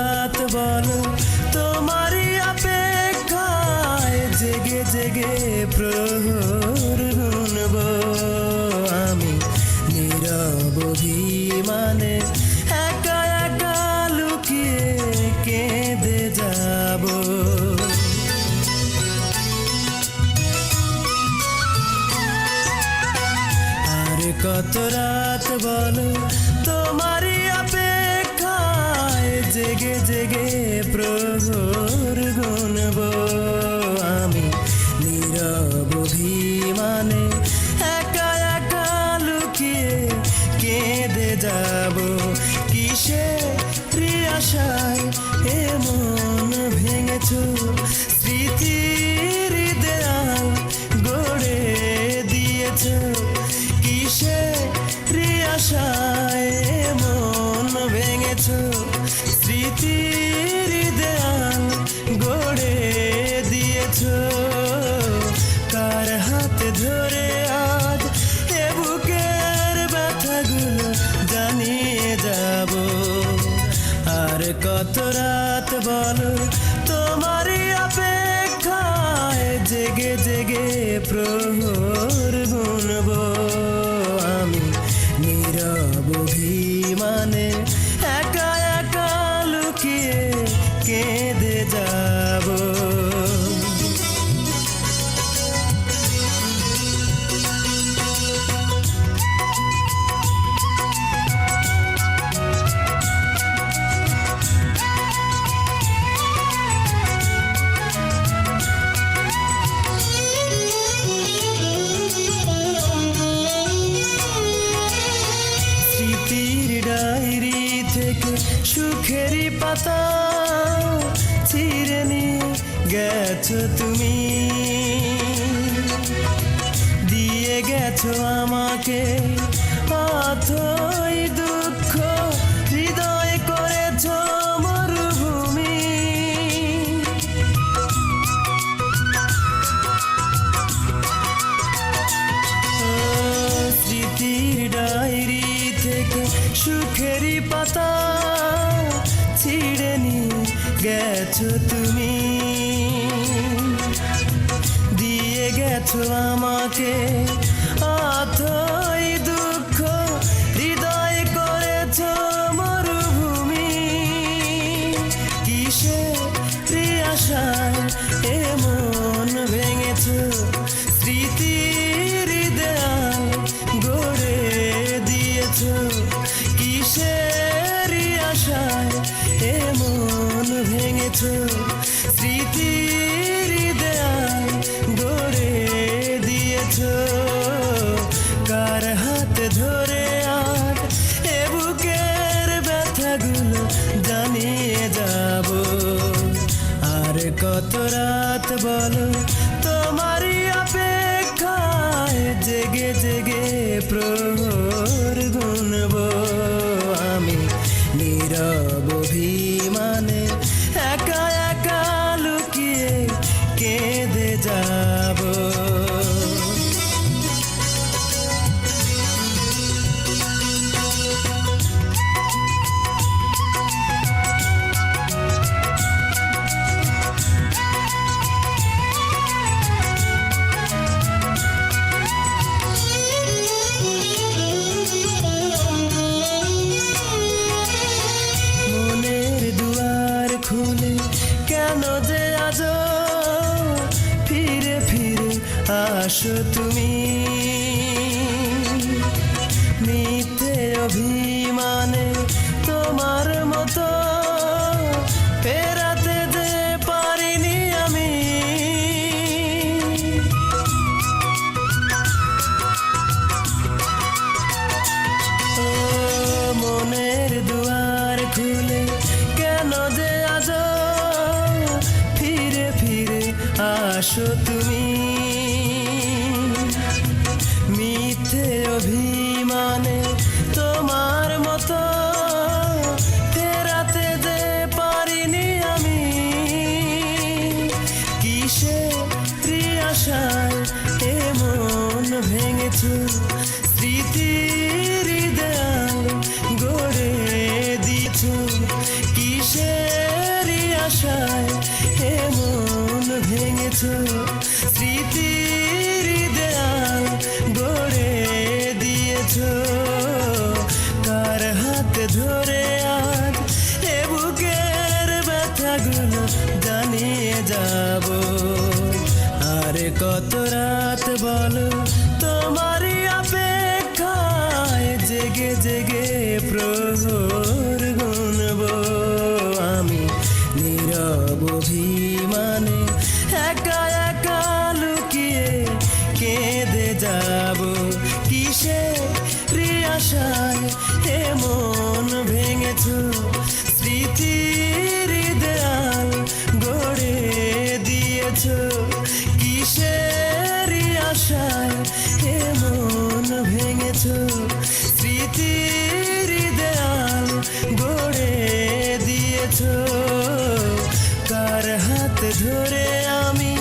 রাত বলো তোমারই অপেক্ষায় জেগে জেগে প্রহর গুনব আমি নীরব অভিমানে একা একা লুকিয়ে কেঁদে যাব। আর কত রাত বলো তোমারই অপেক্ষায় জেগে জেগে প্রহর গুনব আমি নীরব অভিমানে একা একা লুকিয়ে কেঁদে যাব। কিসের আশায় এমন ভেঙেছ স্মৃতির দেয়াল গড়ে দিয়েছ, কিসের আশায় এমন ভেঙেছ স্মৃতির দেয়াল গড়ে দিয়েছ। কার হাতে ধরে আজ এ বুকের ব্যথাগুলো জানিয়ে যাব। আর কত রাত বলো তোমারই অপেক্ষায় জেগে জেগে প্রহর গুনব আমি নীরব অভিমানে একা একা লুকিয়ে কেঁদে যাব। ডায়েরি থেকে সুখেরই পাতা ছিঁড়ে নিয়ে গেছো তুমি, দিয়ে গেছো আমাকে অথই দুঃখ, হৃদয় করেছো মরুভূমি। স্মৃতির ডায়েরি থেকে সুখেরই পাতা ছিঁড়ে নিয়ে গেছো তুমি, দিয়ে গেছো আমাকে অথই দুঃখ, হৃদয় করেছো মরুভূমি। কিসের আশায় এমন ভেঙেছো স্মৃতির দেয়াল গড়ে দিয়েছো, কিসের আশায় এমন ভেঙেছো স্মৃতির দেয়াল গড়ে দিয়েছো। কার হাতে ধরে আর এ বুকের ব্যথাগুলো জানিয়ে যাব। আর কত রাত বলো তোমারই অপেক্ষায় জেগে জেগে প্রহর গুনব আমি নীরব অভিমানে একা একা লুকিয়ে কেঁদে যাব। খুলে কেন যে আজ ফিরে ফিরে আসো তুমি, মিথ্যে অভিমানে তোমার মতো ফেরাতে যে পারিনি আমি। ও মনের দুয়ার খুলে কেন যে আজ ফিরে ফিরে আসো তুমি, মিথ্যে অভিমানে তোমার মতো ফেরাতে যে পারিনি আমি। কিসের আশায় এমন ভেঙেছো স্মৃতির দেয়াল গড়ে দিয়েছো, কিসের আশায় এমন ভেঙেছ, স্মৃতির দেয়াল গড়ে দিয়েছ। কার হাত ধরে আজ এ বুকের ব্যথাগুলো জানিয়ে যাব। আর কত রাত বলো তোমারই অপেক্ষায় জেগে জেগে প্রহর গুনব। আমি নীরব অভিমানে একা একা লুকিয়ে কেঁদে যাব। কিসের আশায় এমন ভেঙেছ, স্মৃতির দেয়াল গড়ে দিয়েছ। কিসের আশায় এমন ভেঙেছ, স্মৃতির দেয়াল গড়ে দিয়েছ। কার হাত ধরে আমি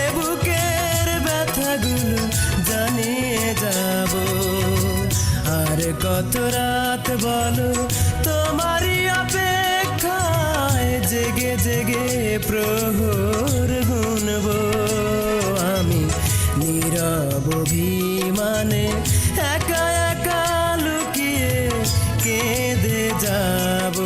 এ বুকের ব্যথাগুলো জানিয়ে যাব। আর কত রাত বলো তোমারই অপেক্ষায় জেগে জেগে প্রহর গুনব। আমি নীরব অভিমানে একা একা লুকিয়ে কেঁদে যাব।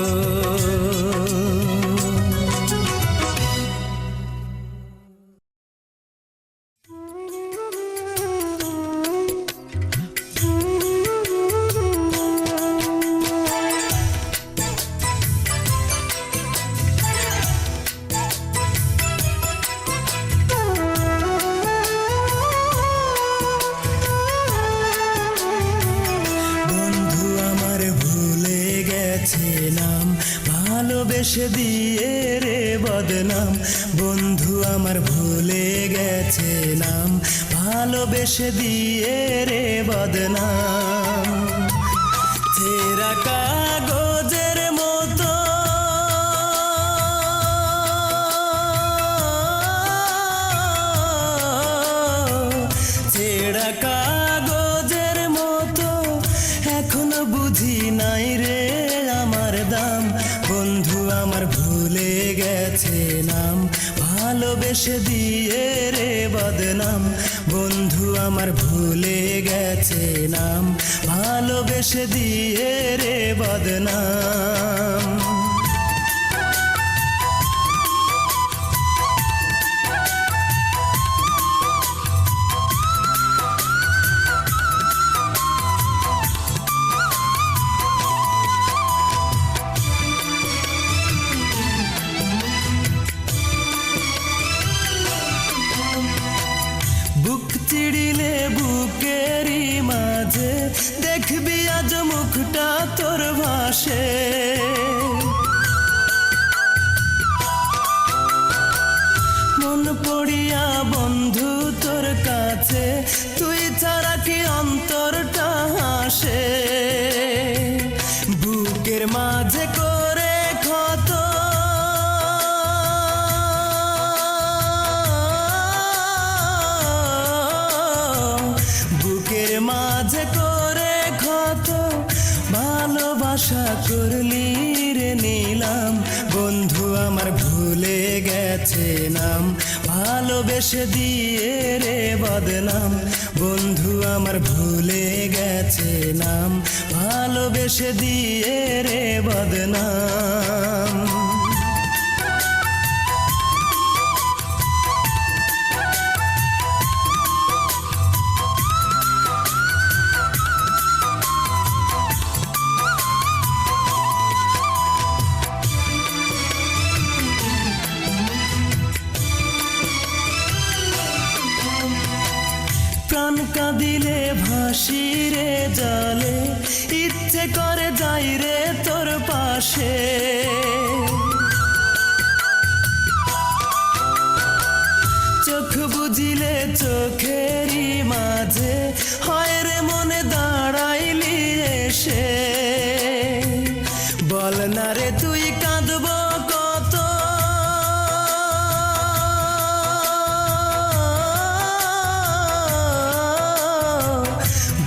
ভালোবেসে দিয়ে রে বদনাম, বন্ধু আমার ভুলে গেছে নাম। ভালোবেসে দিয়ে রে বদনাম, ছেঁড়া কাগজের মতো ছেঁড়া কাগজের মতো এখনো বুঝি নাই রে আমার দাম। বন্ধু আমার ভুলে গেছে নাম, ভালোবেসে দিয়ে রে বদনাম। বন্ধু আমার ভুলে গেছে নাম, ভালোবেসে দিয়ে রে বদনাম। বুক চিড়িলে বুকেরই মাঝে দেখবি আজ মুখটা তোর ভাসে। মন পড়িয়া বন্ধু তোর কাছে, তুই ছাড়া কি অন্তরটা হাসে। বুকের মাঝে করে ক্ষত বুকের মাঝে করে ক্ষত, ভালোবাসা করলি রে নিলাম। বন্ধু আমার ভুলে গেছে নাম, ভালোবেসে দিয়ে রে বদনাম। বন্ধু আমার ভুলে গেছে নাম, ভালোবেসে দিয়ে রে বদনাম। প্রাণ কাঁদিলে ভাসি রে জলে, ইচ্ছে করে যাই রে তোর পাশে। চোখ বুঝিলে চোখেরই মাঝে হয় রে মনে দাঁড়াইলি এসে। বল না রে তুই কাঁদব কত,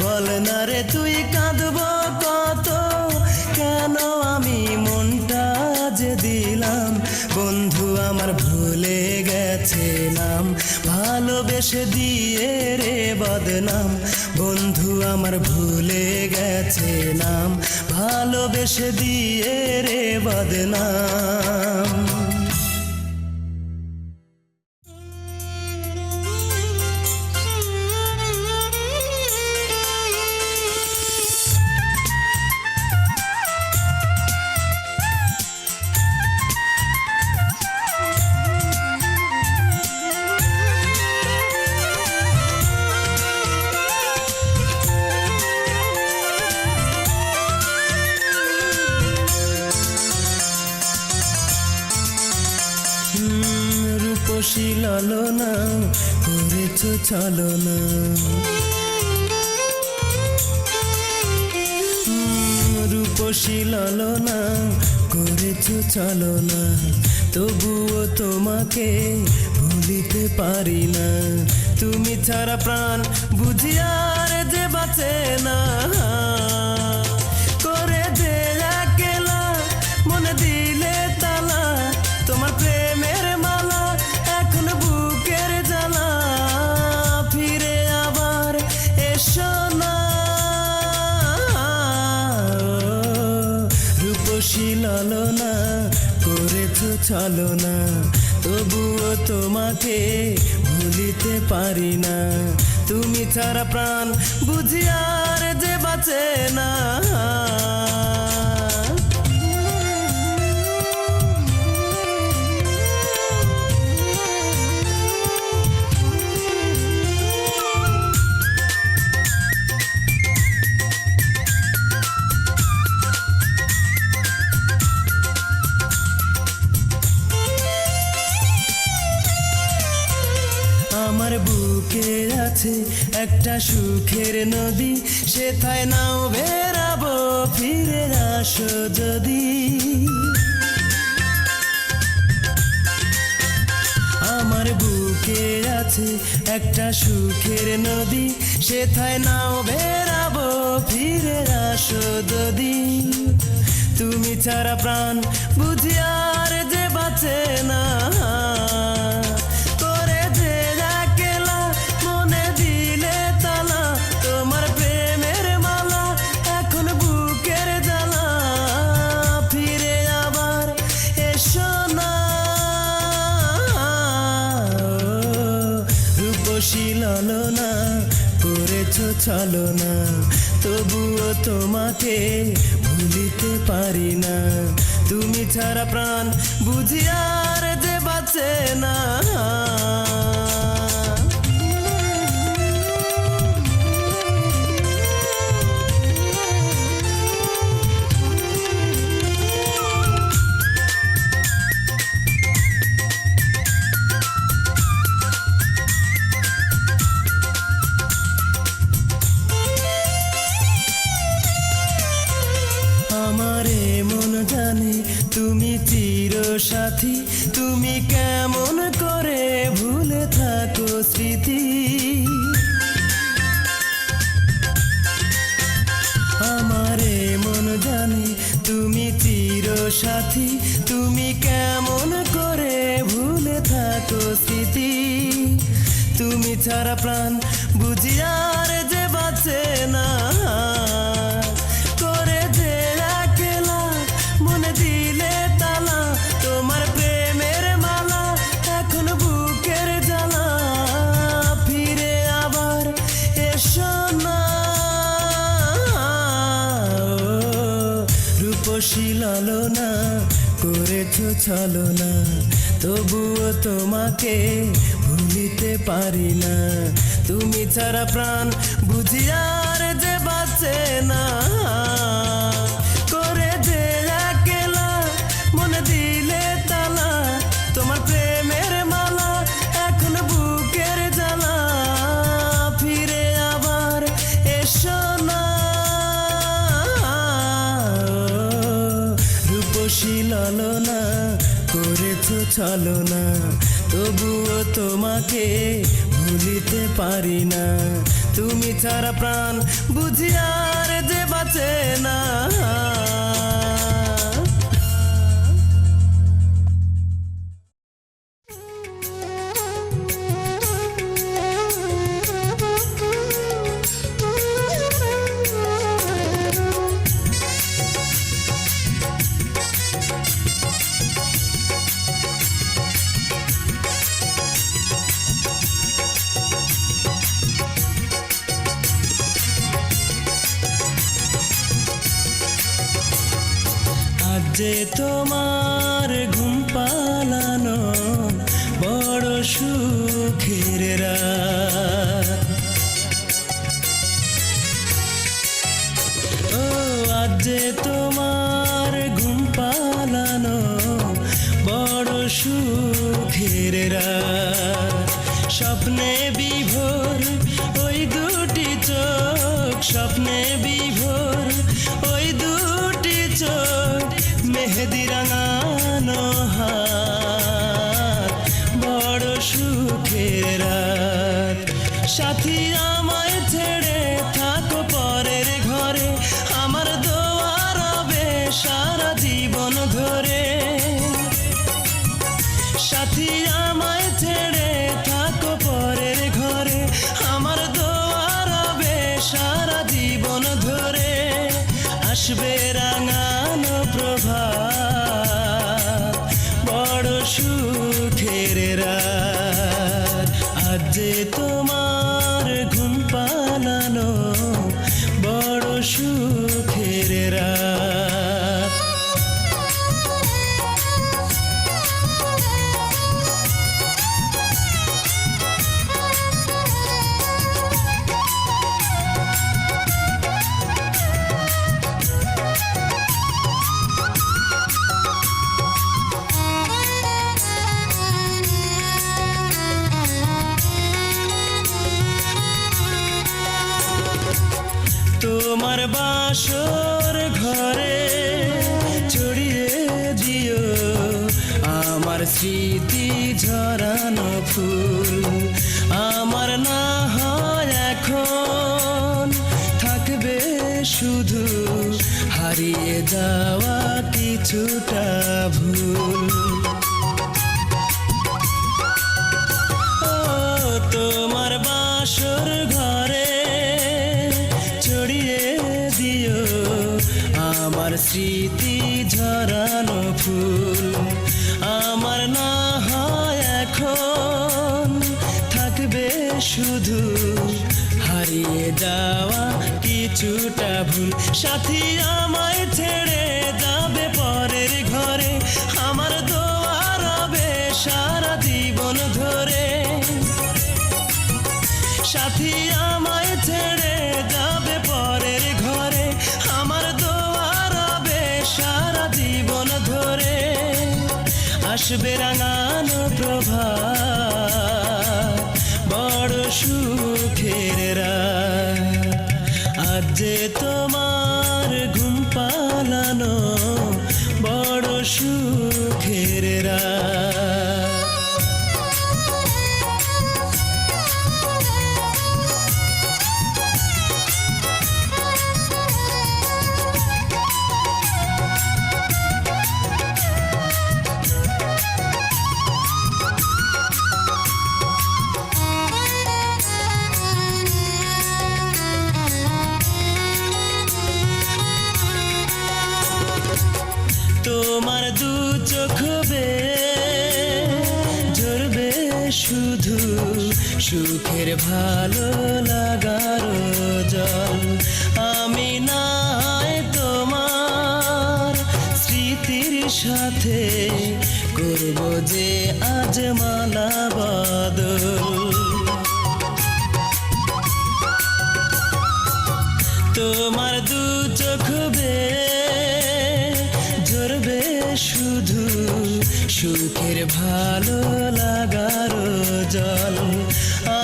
বল না রে তুই কাঁদব কত। কেন আমি মনটা যে দিলাম, বন্ধু আমার ভুলে গেছে নাম, ভালোবেসে দিয়ে রে বদনাম। বন্ধু আমার ভুলে গেছে নাম, ভালোবেসে দিয়ে রে বদনাম। রূপসী লালনা করেছ ছলনা, রূপসী লালনা করেছ ছলনা, তবুও তোমাকে ভুলিতে পারি না। তুমি ছাড়া প্রাণ বুঝি আর যে বাঁচে না, করে যে একলা মনে দিলে তালা, তোমার প্রেমের মালা এখন বুকের জ্বালা, ফিরে আবার এসো না। রূপসী লালনা করেছ ছলনা, তবুও তোমাকে ভুলিতে পারি না। তুমি ছাড়া প্রাণ বুঝি আর যে বাঁচে না। আমার বুকে আছে একটা সুখের নদী, সেথায় নাও বেরাবো ফিরে আসো যদি। আমার বুকে আছে একটা সুখের নদী, সেথায় নাও বেরাবো ফিরে আসো যদি। তুমি ছাড়া প্রাণ বুঝি আর যে বাঁচে না, লালনা করেছ ছলনা, তবুও তোমাকে ভুলিতে পারি না। তুমি ছাড়া প্রাণ বুঝি আর যে বাঁচে না। আমারে মন জানে তুমি চির সাথী, তুমি কেমন করে ভুলে থাকো স্মৃতি। আমারে মন জানে তুমি চির সাথী, তুমি কেমন করে ভুলে থাকো স্মৃতি। তুমি ছাড়া প্রাণ বুঝি আর যে বাঁচে না, করে যে একলা মনে দিলে তালা, তোমার প্রেমের মালা এখন বুকের জ্বালা, ফিরে আবার এসো না। রূপসী লালনা করেছ ছলনা, তবুও তোমাকে ভুলিতে পারি না। তুমি ছাড়া প্রাণ বুঝি আর যে বাঁচে না, করে যে একলা মনে দিলে তালা, তোমার প্রেমের মালা এখন বুকের জ্বালা, ফিরে আবার এসো না। রূপসী লালনা করেছ ছলনা, তবুও তোমাকে ভুলিতে পারি না। তুমি ছাড়া প্রাণ বুঝি আর যে বাঁচে না। তোমার ঘুম পালানো বড় সুখের রাত। ও আজ যে তোমার ঘুম পালানো বড় সুখের রাত। স্বপ্নে বিভোর ওই দুটি চোখ, স্বপ্নে বিভোর ওই দুটি চোখ, মেহেদি রাঙানো হাত, বড় সুখের রাত। সাথী আমায় ছেড়ে থাকো পরের ঘরে, আমার দোয়া রবে সারা জীবন ধরে। সাথী আমায় ছেড়ে থাকো পরের ঘরে, আমার দোয়া রবে সারা জীবন ধরে। আসবে রাঙানো প্রভাত, বড় সুখের রাত। আজ যে তোমার ঘুম পালানো বড় সুখের রাত। তোমার বাসর ঘরে ছড়িয়ে দিও আমার স্মৃতি ঝরানো ফুল। আমার না হয় এখন থাকবে শুধু হারিয়ে যাওয়া কিছুটা ভুল। ও তোমার বাসর ঘরে ছড়িয়ে দিও আমার স্মৃতি ঝরানো ফুল। আমার না হয় এখন থাকবে শুধু হারিয়ে যাওয়া কিছুটা ভুল। সাথী আমায় ছেড়ে যাবে পরের ঘরে, আমার দোয়া রবে সারা জীবন ধরে। সাথী আমায় ছেড়ে যাবে পরের ঘরে, আমার দোয়া রবে সারা জীবন ধরে। আসবে রাঙানো প্রভাত, বড় সুখের রাত। আজ যে তোমার ঘুম পালানো বড় সুখের রাত। তোমার দু চোখ বেয়ে ঝরবে শুধু সুখের ভালো লাগার জল। আমি না হয় তোমার স্মৃতির সাথে করব যে আজ মালা বদল। তোমার দু চোখ বেয়ে ঝরবে শুধু সুখের ভালো লাগার জল।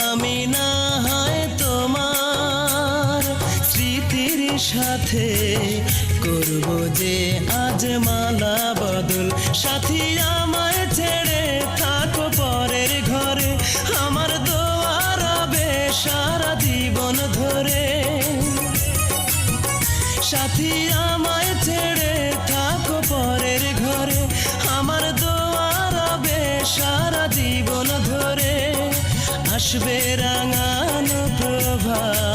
আমি না হয় তোমার স্মৃতির সাথে করব যে আজ মালা বদল। সাথী আমায় ছেড়ে থাকো পরের ঘরে, আমার দোয়া রবে সারা জীবন ধরে। সাথী আমায় ছেড়ে থাকো পরের ঘরে, আমার দোয়া রবে সারা জীবন ধরে। আসবে রাঙানো প্রভাত,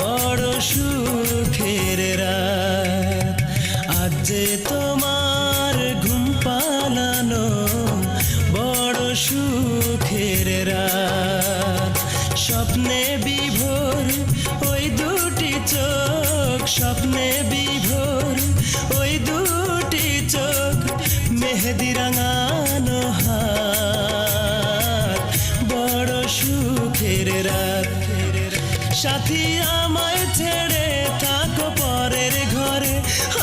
বড় সুখের রাত। আজ যে তোমার ঘুম পালানো বড় সুখের রাত। স্বপ্নে বিভোর ওই দুটি চোখ, স্বপ্নে বিভোর ওই দুটি মেহেদি রাঙানো হাত, বড় সুখের রাত। সাথী আমায় ছেড়ে থাকো পরের ঘরে,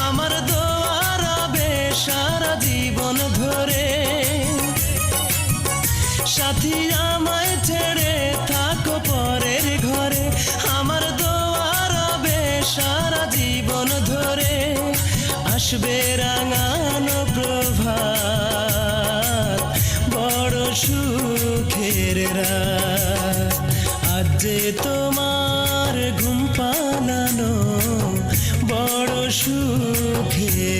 আমার দোয়া রবে সারা জীবন ধরে। সাথী আমায় ছেড়ে থাকো পরের ঘরে, আমার দোয়া রবে সারা জীবন ধরে। আসবে রাঙানো প্রভাত, বড় সুখের রাত। আজ যে তোমার ঘুম পালানো, বড় সুখের